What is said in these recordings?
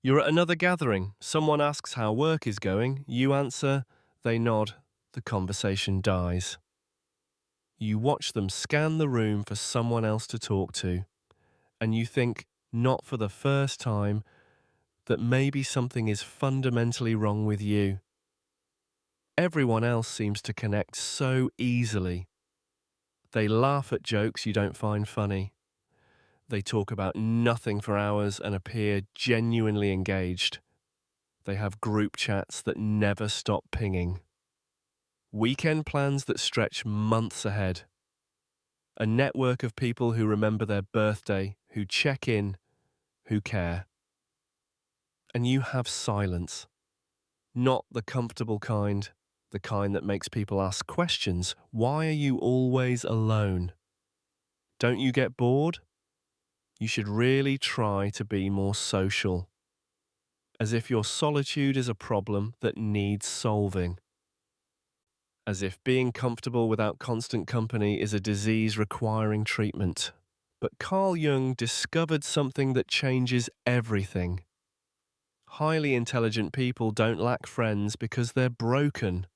You're at another gathering. Someone asks how work is going. You answer, they nod. The conversation dies. You watch them scan the room for someone else to talk to, and you think, not for the first time, that maybe something is fundamentally wrong with you. Everyone else seems to connect so easily. They laugh at jokes you don't find funny. They talk about nothing for hours and appear genuinely engaged. They have group chats that never stop pinging. Weekend plans that stretch months ahead. A network of people who remember their birthday, who check in, who care. And you have silence. Not the comfortable kind, the kind that makes people ask questions. Why are you always alone? Don't you get bored? You should really try to be more social. As if your solitude is a problem that needs solving. As if being comfortable without constant company is a disease requiring treatment. But Carl Jung discovered something that changes everything. Highly intelligent people don't lack friends because they're broken.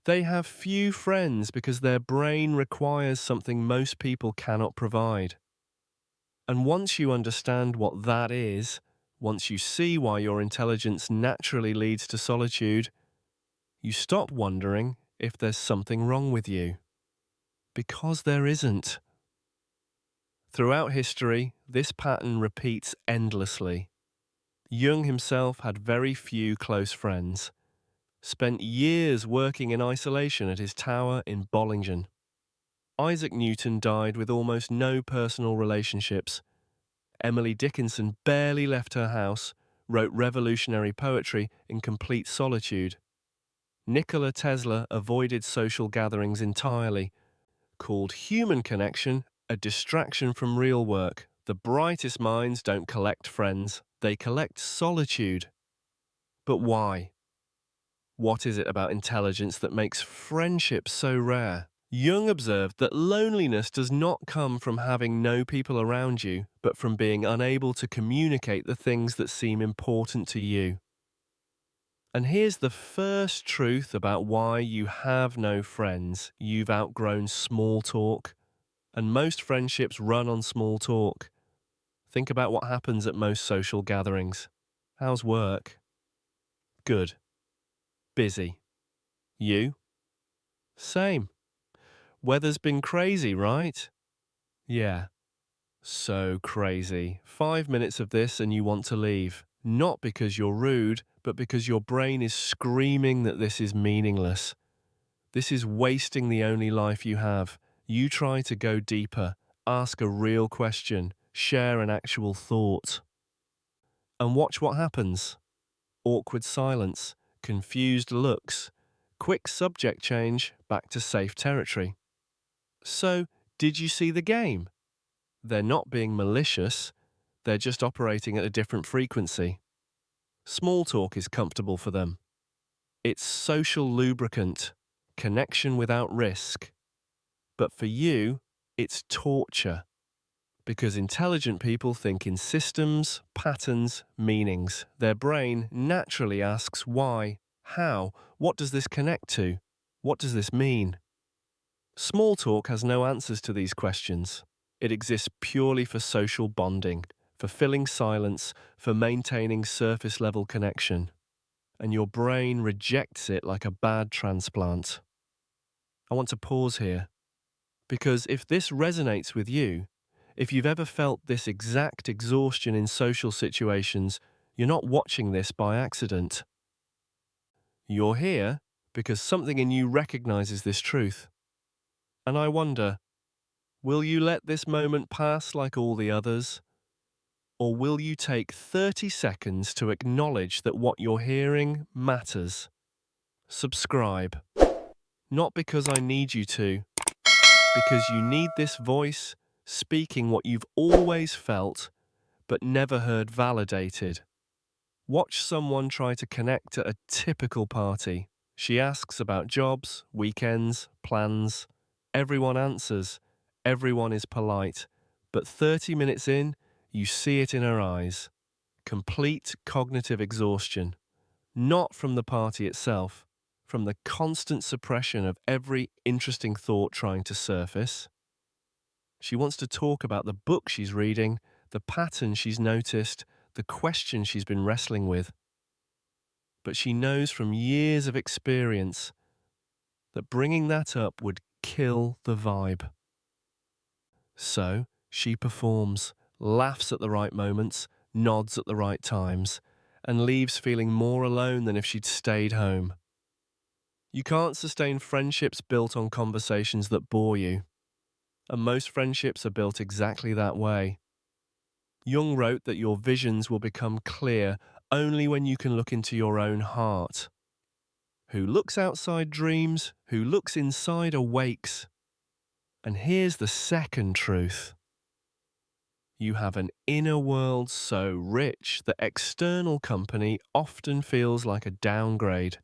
They have few friends because their brain requires something most people cannot provide. And once you understand what that is, once you see why your intelligence naturally leads to solitude, you stop wondering if there's something wrong with you. Because there isn't. Throughout history, this pattern repeats endlessly. Jung himself had very few close friends, spent years working in isolation at his tower in Bollingen. Isaac Newton died with almost no personal relationships. Emily Dickinson barely left her house, wrote revolutionary poetry in complete solitude. Nikola Tesla avoided social gatherings entirely, called human connection a distraction from real work. The brightest minds don't collect friends, they collect solitude. But why? What is it about intelligence that makes friendship so rare? Jung observed that loneliness does not come from having no people around you, but from being unable to communicate the things that seem important to you. And here's the first truth about why you have no friends. You've outgrown small talk. And most friendships run on small talk. Think about what happens at most social gatherings. How's work? Good. Busy. You? Same. Weather's been crazy, right? Yeah. So crazy. 5 minutes of this and you want to leave. Not because you're rude, but because your brain is screaming that this is meaningless. This is wasting the only life you have. You try to go deeper, ask a real question, share an actual thought. And watch what happens. Awkward silence, confused looks, quick subject change back to safe territory. So, did you see the game? They're not being malicious, they're just operating at a different frequency. Small talk is comfortable for them. It's social lubricant, connection without risk. But for you, it's torture. Because intelligent people think in systems, patterns, meanings. Their brain naturally asks why, how, what does this connect to? What does this mean? Small talk has no answers to these questions. It exists purely for social bonding, for filling silence, for maintaining surface-level connection. And your brain rejects it like a bad transplant. I want to pause here. Because if this resonates with you, if you've ever felt this exact exhaustion in social situations, you're not watching this by accident. You're here because something in you recognizes this truth. And I wonder, will you let this moment pass like all the others? Or will you take 30 seconds to acknowledge that what you're hearing matters? Subscribe. Not because I need you to, because you need this voice speaking what you've always felt but never heard validated. Watch someone try to connect at a typical party. She asks about jobs, weekends, plans. Everyone answers. Everyone is polite. But 30 minutes in, you see it in her eyes. Complete cognitive exhaustion, not from the party itself, from the constant suppression of every interesting thought trying to surface. She wants to talk about the book she's reading, the pattern she's noticed, the question she's been wrestling with. But she knows from years of experience that bringing that up would kill the vibe. So she performs, laughs at the right moments, nods at the right times, and leaves feeling more alone than if she'd stayed home. You can't sustain friendships built on conversations that bore you, and most friendships are built exactly that way. Jung wrote that your visions will become clear only when you can look into your own heart. Who looks outside dreams, who looks inside awakes. And here's the second truth. You have an inner world so rich that external company often feels like a downgrade.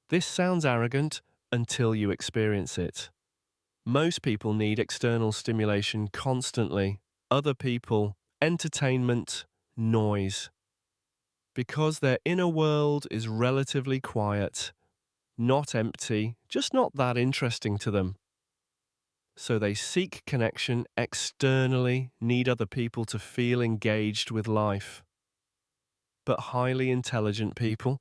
This sounds arrogant until you experience it. Most people need external stimulation constantly. Other people, entertainment, noise. Because their inner world is relatively quiet, not empty, just not that interesting to them. So they seek connection externally, need other people to feel engaged with life. But highly intelligent people,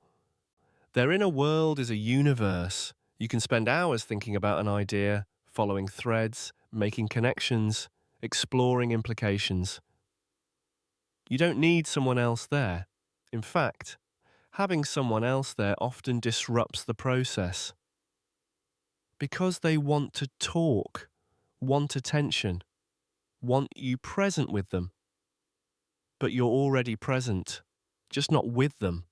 their inner world is a universe. You can spend hours thinking about an idea, following threads, making connections, exploring implications. You don't need someone else there. In fact, having someone else there often disrupts the process. Because they want to talk, want attention, want you present with them. But you're already present, just not with them.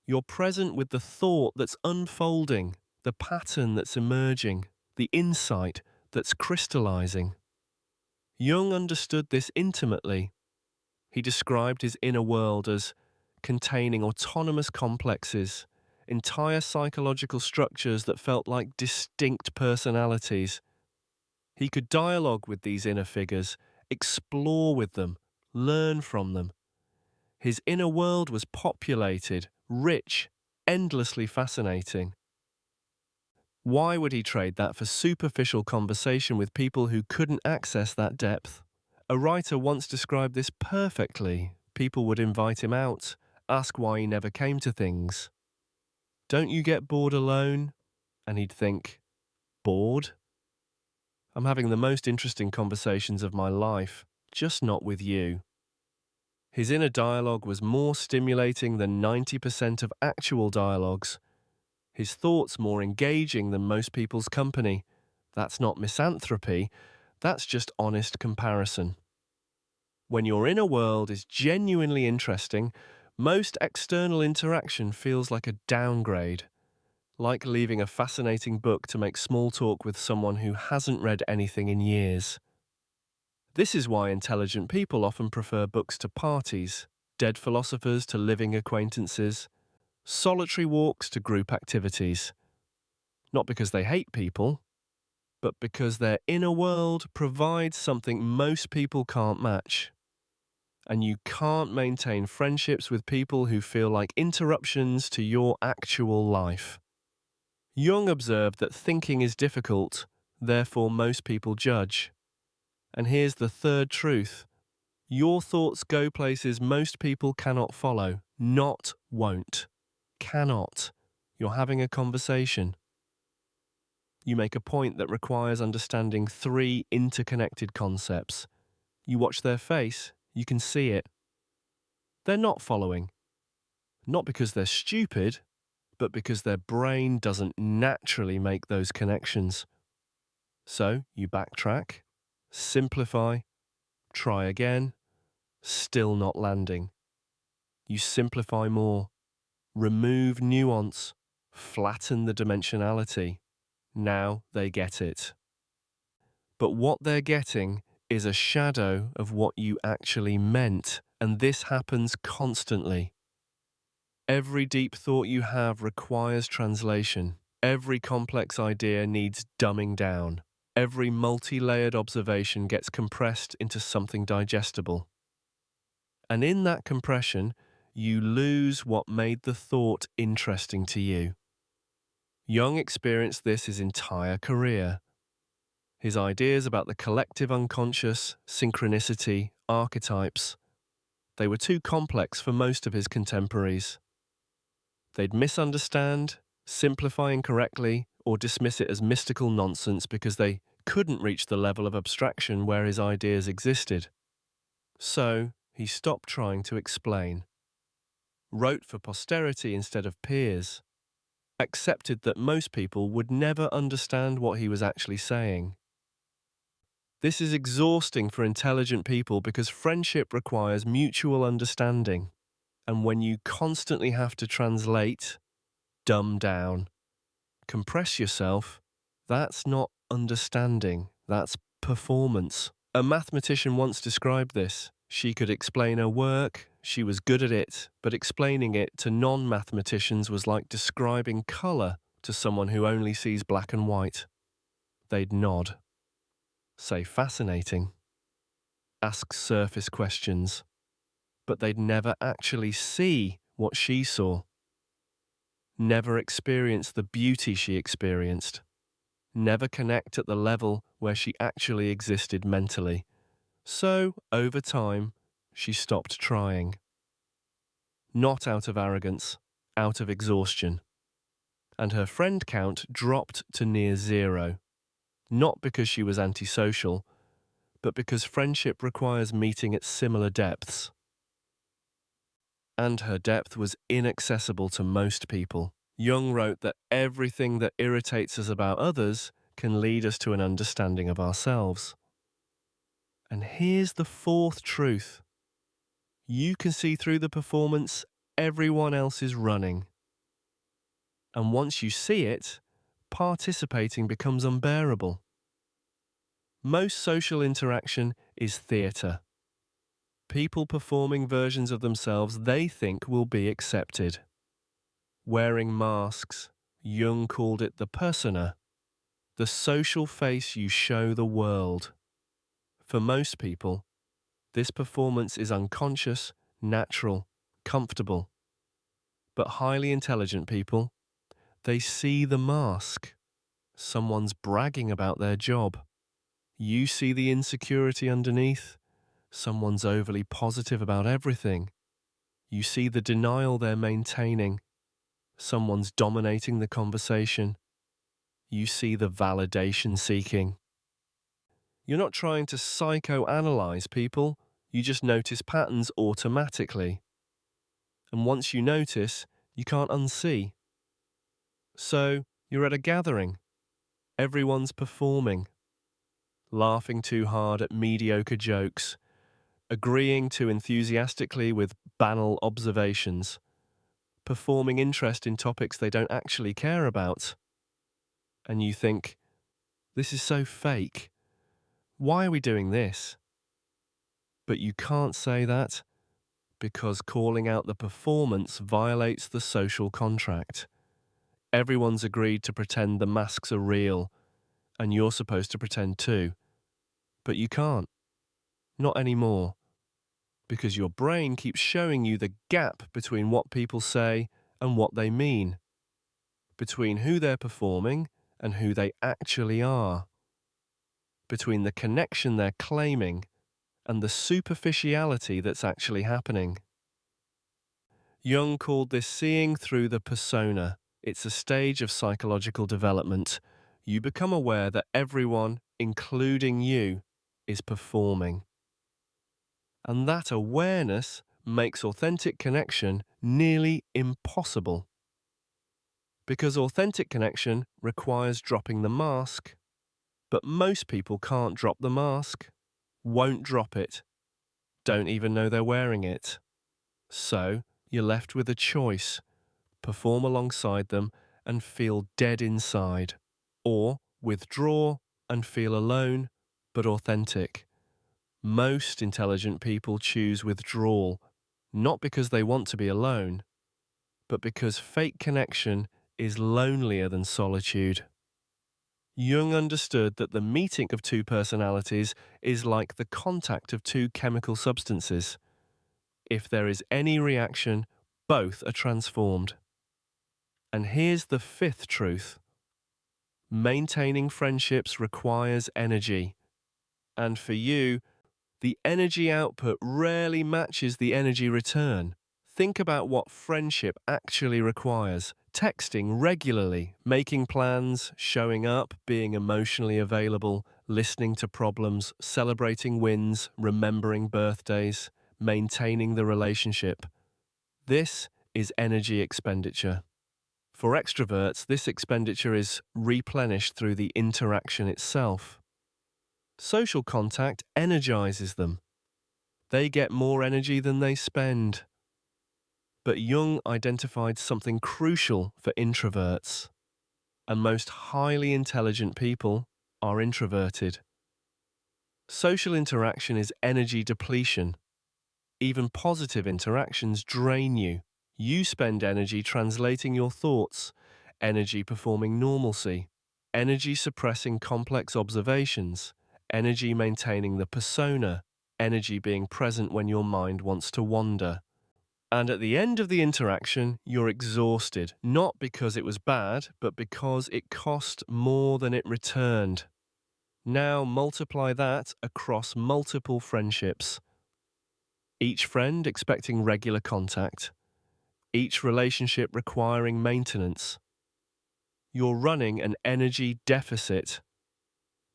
You're present with the thought that's unfolding, the pattern that's emerging, the insight that's crystallizing. Jung understood this intimately. He described his inner world as containing autonomous complexes, entire psychological structures that felt like distinct personalities. He could dialogue with these inner figures, explore with them, learn from them. His inner world was populated, rich, endlessly fascinating. Why would he trade that for superficial conversation with people who couldn't access that depth? A writer once described this perfectly. People would invite him out, ask why he never came to things. Don't you get bored alone? And he'd think, bored? I'm having the most interesting conversations of my life, just not with you. His inner dialogue was more stimulating than 90% of actual dialogues. His thoughts more engaging than most people's company. That's not misanthropy, that's just honest comparison. When your inner world is genuinely interesting, most external interaction feels like a downgrade. Like leaving a fascinating book to make small talk with someone who hasn't read anything in years. This is why intelligent people often prefer books to parties, dead philosophers to living acquaintances, solitary walks to group activities. Not because they hate people, but because their inner world provides something most people can't match. And you can't maintain friendships with people who feel like interruptions to your actual life. Jung observed that thinking is difficult, therefore most people judge. And here's the third truth. Your thoughts go places most people cannot follow. Not won't. Cannot. You're having a conversation. You make a point that requires understanding 3 interconnected concepts. You watch their face, you can see it. They're not following. Not because they're stupid, but because their brain doesn't naturally make those connections. So you backtrack, simplify, try again, still not landing. You simplify more, remove nuance, flatten the dimensionality. Now they get it. But what they're getting is a shadow of what you actually meant, and this happens constantly. Every deep thought you have requires translation. Every complex idea needs dumbing down. Every multi-layered observation gets compressed into something digestible. And in that compression, you lose what made the thought interesting to you. Jung experienced this his entire career. His ideas about the collective unconscious, synchronicity, archetypes, they were too complex for most of his contemporaries. They'd misunderstand, simplify incorrectly, or dismiss it as mystical nonsense because they couldn't reach the level of abstraction where his ideas existed. So, he stopped trying to explain, wrote for posterity instead of peers, accepted that most people would never understand what he was actually saying. This is exhausting for intelligent people because friendship requires mutual understanding, and when you constantly have to translate, dumb down, compress yourself, that's not understanding, that's performance. A mathematician once described this. She could explain her work, she was good at it, but explaining it to non-mathematicians was like describing colour to someone who only sees black and white. They'd nod, say fascinating, ask surface questions, but they'd never actually see what she saw, never experience the beauty she experienced, never connect at the level where she actually existed mentally. So, over time, she stopped trying. Not out of arrogance, out of exhaustion. And her friend count dropped to near zero. Not because she was antisocial, but because friendship requires meeting at similar depths. And her depth was inaccessible to most people. Jung wrote that everything that irritates us about others can lead us to an understanding of ourselves. And here's the fourth truth. You can see through the performance everyone else is running. And once you see it, participating becomes unbearable. Most social interaction is theatre. People performing versions of themselves they think will be accepted. Wearing masks, Jung called it the persona, the social face you show the world. For most people, this performance is unconscious, natural, comfortable. But highly intelligent people, they see the mask. Someone's bragging about their job. You see the insecurity underneath. Someone's overly positive about everything. You see the denial they're maintaining. Someone's dominating the conversation. You see the validation seeking. You're not trying to psychoanalyze people. You just notice patterns automatically. And once you notice, you can't unsee. So, you're at a gathering. Everyone's performing. Laughing too hard at mediocre jokes. Agreeing too enthusiastically with banal observations. Performing interest in topics they don't actually care about. And you think, this is so fake. Why are we doing this? But you can't say that because calling out the performance violates the social contract. Everyone's agreed to pretend the masks are real, and you're supposed to pretend too. But you can't. Not anymore. Because your brain keeps showing you the gap between what people say and what they mean. Between who they're performing and who they actually are. Between the connection they're claiming and the superficiality that's actually happening. Jung called this seeing through the persona. It's a stage of psychological development. You become aware that everyone, including you, is performing. And that awareness makes authentic connection nearly impossible. Because authentic connection requires dropping the mask, but most people can't drop the mask, won't drop it, don't even know they're wearing it. So, you're left with a choice: perform alongside them and feel dead inside, or withdraw and feel alone but authentic. Most intelligent people choose withdrawal, not because they want to be alone, but because fake connection is lonelier than solitude. Jung understood that the meeting of two personalities is like the contact of two chemical substances. If there is any reaction, both are transformed. And here's the fifth truth. Maintaining friendships requires energy. And for you, the energy output rarely matches the energy return. Think about what friendship actually requires. Texting regularly, making plans, showing up, being emotionally available, listening to problems, celebrating wins, remembering birthdays, maintaining the relationship. This is energy expenditure. For extroverts, this expenditure is replenished through the interaction itself. Social contact energizes them. They get more energy than they spend. But Jung identified something crucial for introverts, and most highly intelligent people are introverted. Social interaction is energy depletion. Even positive interactions drain you. You spend energy translating your thoughts, energy performing normalcy, energy suppressing complex observations, energy maintaining the persona, energy being present when your mind wants to wander. And at the end of the interaction, you're exhausted, not because it was bad, but because it cost more than it returned. Now multiply that across multiple friendships. Each friend expecting regular contact. Each relationship requiring maintenance. You're running an energy deficit,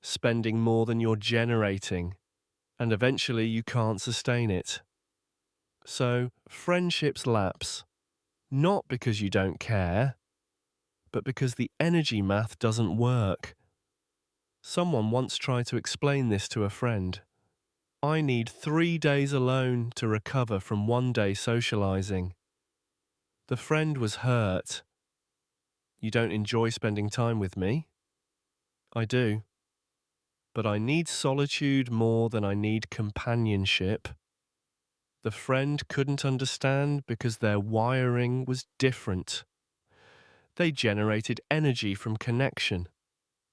spending more than you're generating, and eventually you can't sustain it. So, friendships lapse, not because you don't care, but because the energy math doesn't work. Someone once tried to explain this to a friend. I need 3 days alone to recover from 1 day socializing. The friend was hurt. You don't enjoy spending time with me? I do. But I need solitude more than I need companionship. The friend couldn't understand because their wiring was different. They generated energy from connection.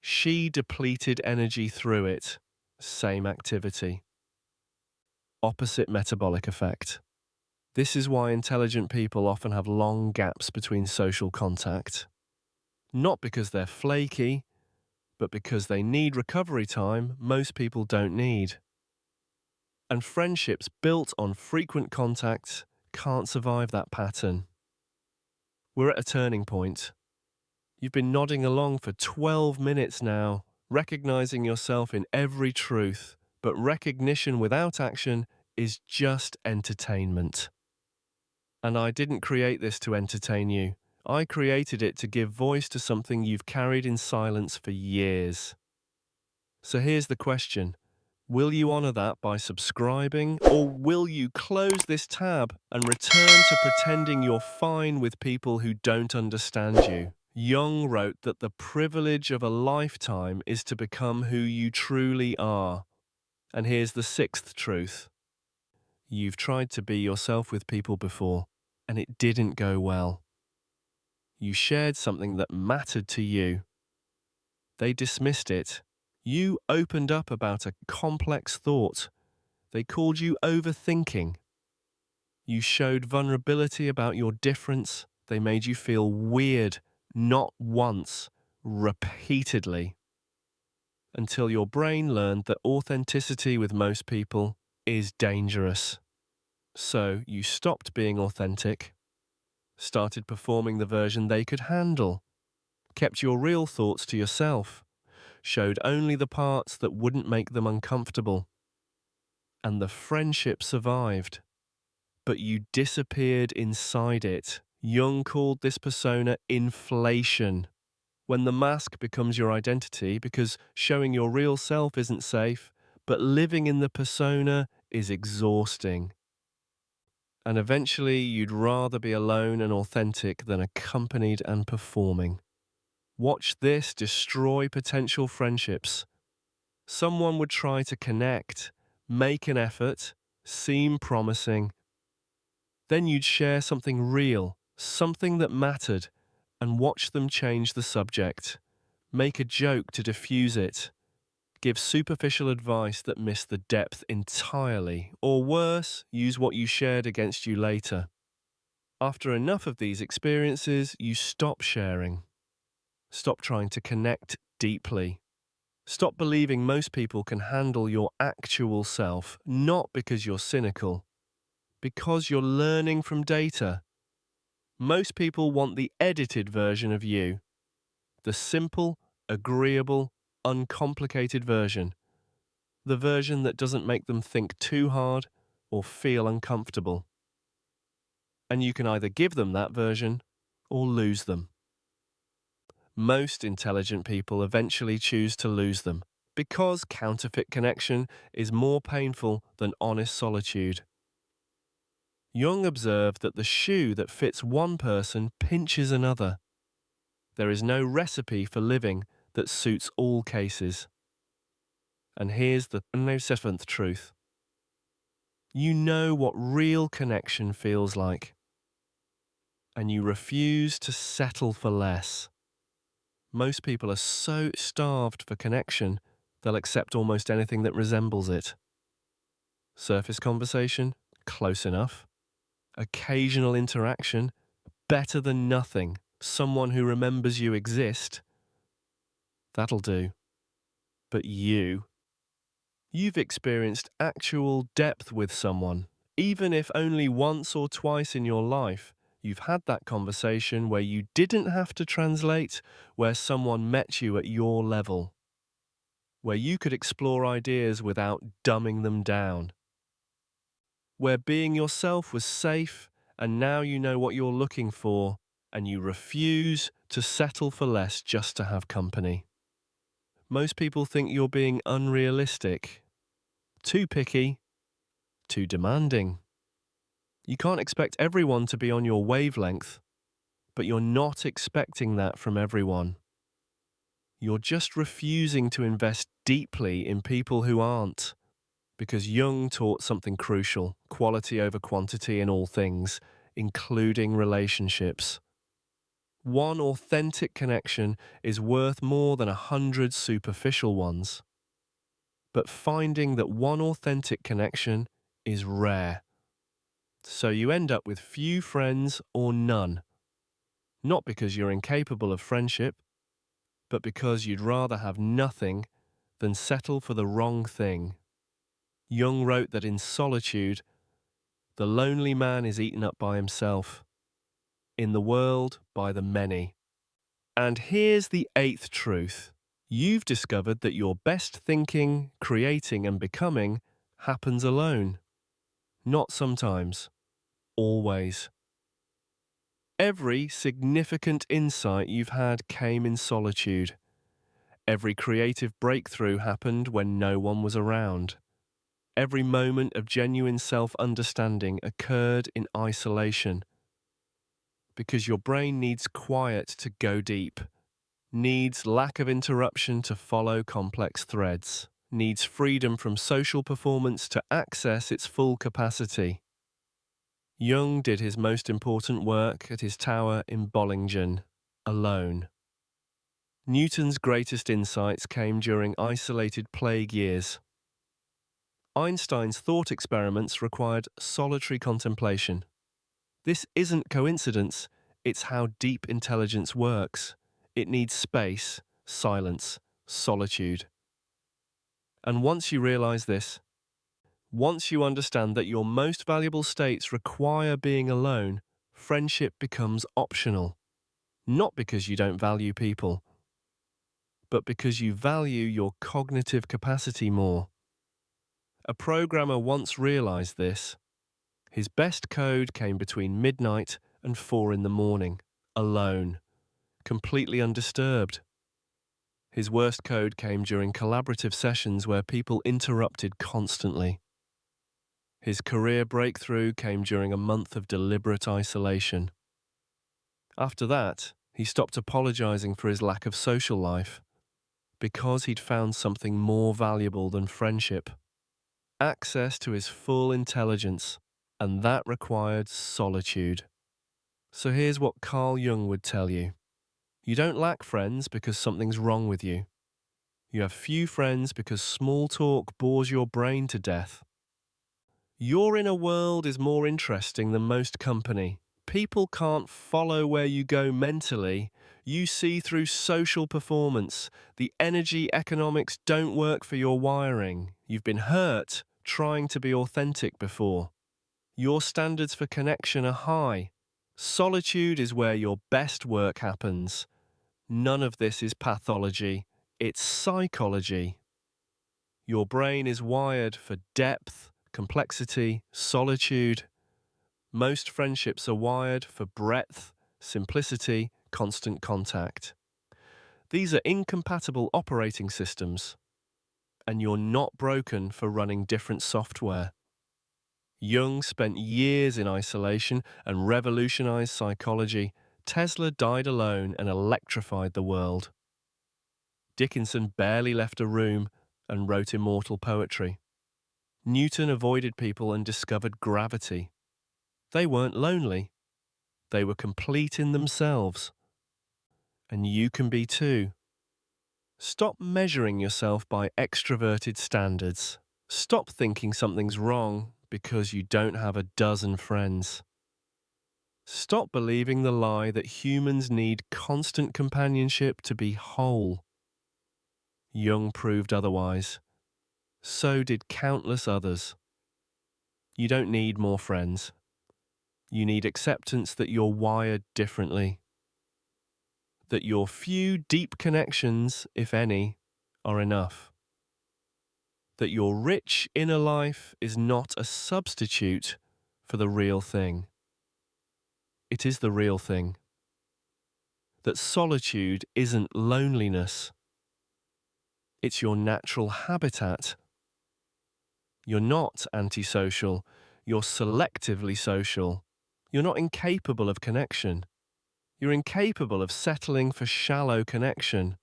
She depleted energy through it. Same activity. Opposite metabolic effect. This is why intelligent people often have long gaps between social contact. Not because they're flaky, but because they need recovery time most people don't need. And friendships built on frequent contact can't survive that pattern. We're at a turning point. You've been nodding along for 12 minutes now, recognizing yourself in every truth, but recognition without action is just entertainment. And I didn't create this to entertain you. I created it to give voice to something you've carried in silence for years. So here's the question. Will you honor that by subscribing, or will you close this tab and return to pretending you're fine with people who don't understand you? Jung wrote that the privilege of a lifetime is to become who you truly are. And here's the sixth truth. You've tried to be yourself with people before, and it didn't go well. You shared something that mattered to you. They dismissed it. You opened up about a complex thought. They called you overthinking. You showed vulnerability about your difference. They made you feel weird, not once, repeatedly. Until your brain learned that authenticity with most people is dangerous. So you stopped being authentic, started performing the version they could handle, kept your real thoughts to yourself, showed only the parts that wouldn't make them uncomfortable. And the friendship survived. But you disappeared inside it. Jung called this persona inflation. When the mask becomes your identity because showing your real self isn't safe, but living in the persona is exhausting. And eventually you'd rather be alone and authentic than accompanied and performing. Watch this destroy potential friendships. Someone would try to connect, make an effort, seem promising. Then you'd share something real, something that mattered, and watch them change the subject. Make a joke to diffuse it. Give superficial advice that miss the depth entirely, or worse, use what you shared against you later. After enough of these experiences, you stop sharing. Stop trying to connect deeply. Stop believing most people can handle your actual self, not because you're cynical, because you're learning from data. Most people want the edited version of you, the simple, agreeable, uncomplicated version, the version that doesn't make them think too hard or feel uncomfortable. And you can either give them that version or lose them. Most intelligent people eventually choose to lose them because counterfeit connection is more painful than honest solitude. Jung observed that the shoe that fits one person pinches another. There is no recipe for living that suits all cases. And here's the seventh truth. You know what real connection feels like, and you refuse to settle for less. Most people are so starved for connection, they'll accept almost anything that resembles it. Surface conversation? Close enough. Occasional interaction? Better than nothing. Someone who remembers you exist? That'll do. But you've experienced actual depth with someone, even if only once or twice in your life. You've had that conversation where you didn't have to translate, where someone met you at your level, where you could explore ideas without dumbing them down, where being yourself was safe, and now you know what you're looking for, and you refuse to settle for less just to have company. Most people think you're being unrealistic, too picky, too demanding. You can't expect everyone to be on your wavelength, but you're not expecting that from everyone. You're just refusing to invest deeply in people who aren't, because Jung taught something crucial: quality over quantity in all things, including relationships. One authentic connection is worth more than 100 superficial ones. But finding that one authentic connection is rare. So you end up with few friends or none. Not because you're incapable of friendship, but because you'd rather have nothing than settle for the wrong thing. Jung wrote that in solitude, the lonely man is eaten up by himself, in the world by the many. And here's the eighth truth. You've discovered that your best thinking, creating, and becoming happens alone. Not sometimes. Always. Every significant insight you've had came in solitude. Every creative breakthrough happened when no one was around. Every moment of genuine self-understanding occurred in isolation. Because your brain needs quiet to go deep, needs lack of interruption to follow complex threads, needs freedom from social performance to access its full capacity. Jung did his most important work at his tower in Bollingen, alone. Newton's greatest insights came during isolated plague years. Einstein's thought experiments required solitary contemplation. This isn't coincidence, it's how deep intelligence works. It needs space, silence, solitude. And once you realize this, once you understand that your most valuable states require being alone, friendship becomes optional. Not because you don't value people, but because you value your cognitive capacity more. A programmer once realized this. His best code came between midnight and 4 in the morning, alone, completely undisturbed. His worst code came during collaborative sessions where people interrupted constantly. His career breakthrough came during a month of deliberate isolation. After that, he stopped apologizing for his lack of social life, because he'd found something more valuable than friendship: access to his full intelligence, and that required solitude. So here's what Carl Jung would tell you. You don't lack friends because something's wrong with you. You have few friends because small talk bores your brain to death. Your inner world is more interesting than most company. People can't follow where you go mentally. You see through social performance. The energy economics don't work for your wiring. You've been hurt trying to be authentic before. Your standards for connection are high. Solitude is where your best work happens. None of this is pathology. It's psychology. Your brain is wired for depth, complexity, solitude. Most friendships are wired for breadth, simplicity, constant contact. These are incompatible operating systems, and you're not broken for running different software. Jung spent years in isolation and revolutionized psychology. Tesla died alone and electrified the world. Dickinson barely left a room and wrote immortal poetry. Newton avoided people and discovered gravity. They weren't lonely. They were complete in themselves. And you can be too. Stop measuring yourself by extroverted standards. Stop thinking something's wrong because you don't have a dozen friends. Stop believing the lie that humans need constant companionship to be whole. Jung proved otherwise. So did countless others. You don't need more friends. You need acceptance that you're wired differently. That your few deep connections, if any, are enough. That your rich inner life is not a substitute for the real thing. It is the real thing. That solitude isn't loneliness. It's your natural habitat. You're not antisocial. You're selectively social. You're not incapable of connection. You're incapable of settling for shallow connection.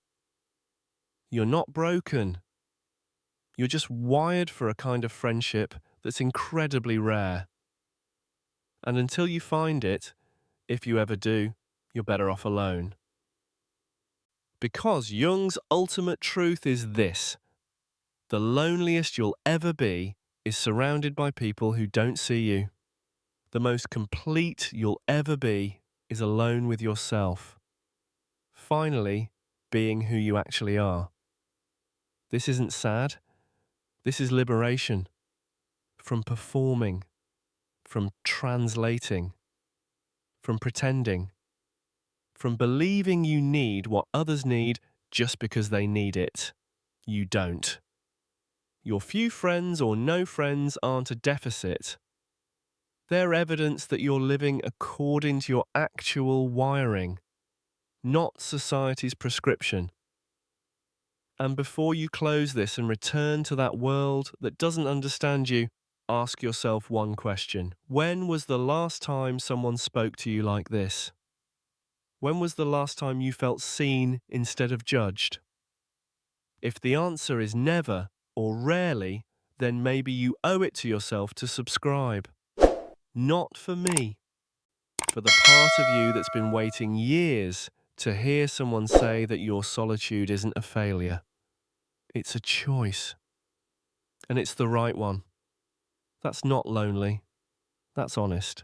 You're not broken. You're just wired for a kind of friendship that's incredibly rare. And until you find it, if you ever do, you're better off alone. Because Jung's ultimate truth is this: the loneliest you'll ever be is surrounded by people who don't see you. The most complete you'll ever be is alone with yourself. Finally, being who you actually are. This isn't sad. This is liberation. From performing. From translating. From pretending. From believing you need what others need just because they need it. You don't. Your few friends or no friends aren't a deficit. They're evidence that you're living according to your actual wiring, not society's prescription. And before you close this and return to that world that doesn't understand you, ask yourself one question. When was the last time someone spoke to you like this? When was the last time you felt seen instead of judged? If the answer is never or rarely, then maybe you owe it to yourself to subscribe. Not for me. For the part of you that's been waiting years to hear someone say that your solitude isn't a failure. It's a choice. And it's the right one. That's not lonely. That's honest.